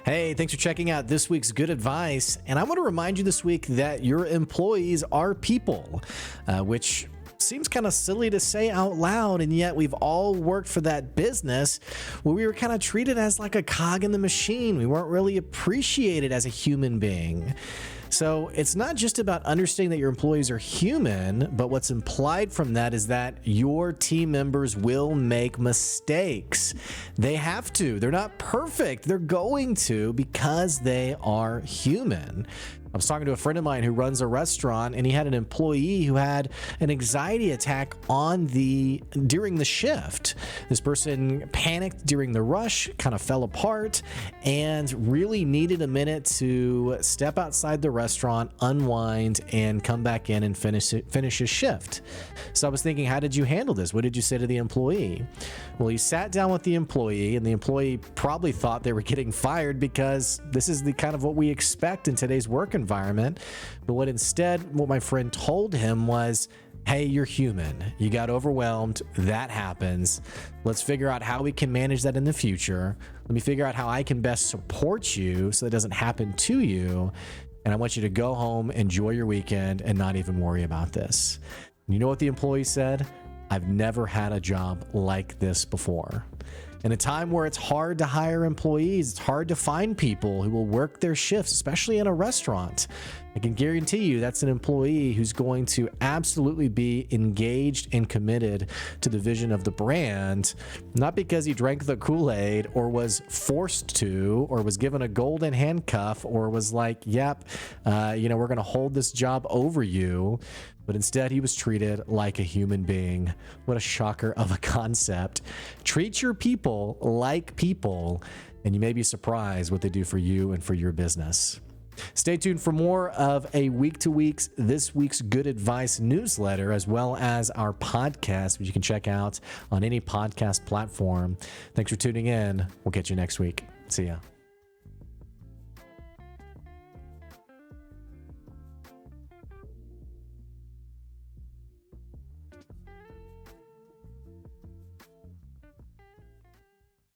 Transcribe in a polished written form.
Hey, thanks for checking out this week's Good Advice. And I want to remind you this week that your employees are people, which seems kind of silly to say out loud, and yet we've all worked for that business where we were kind of treated as like a cog in the machine. We weren't really appreciated as a human being. So it's not just about understanding that your employees are human, but what's implied from that is that your team members will make mistakes. They have to. They're not perfect. They're going to, because they are human. I was talking to a friend of mine who runs a restaurant, and he had an employee who had an anxiety attack during the shift. This person panicked during the rush, kind of fell apart, and really needed a minute to step outside the restaurant, unwind, and come back in and finish his shift. So I was thinking, how did you handle this? What did you say to the employee? Well, he sat down with the employee, and the employee probably thought they were getting fired because this is the kind of what we expect in today's work environment. But what my friend told him was, hey, you're human. You got overwhelmed. That happens. Let's figure out how we can manage that in the future. Let me figure out how I can best support you so that doesn't happen to you. And I want you to go home, enjoy your weekend, and not even worry about this. And you know what the employee said? I've never had a job like this before. In a time where it's hard to hire employees, it's hard to find people who will work their shifts, especially in a restaurant. I can guarantee you that's an employee who's going to absolutely be engaged and committed to the vision of the brand, not because he drank the Kool-Aid or was forced to, or was given a golden handcuff, or was like, yep, we're going to hold this job over you. But instead, he was treated like a human being. What a shocker of a concept. Treat your people like people, and you may be surprised what they do for you and for your business. Stay tuned for more of a This Week's Good Advice newsletter, as well as our podcast, which you can check out on any podcast platform. Thanks for tuning in. We'll catch you next week. See ya.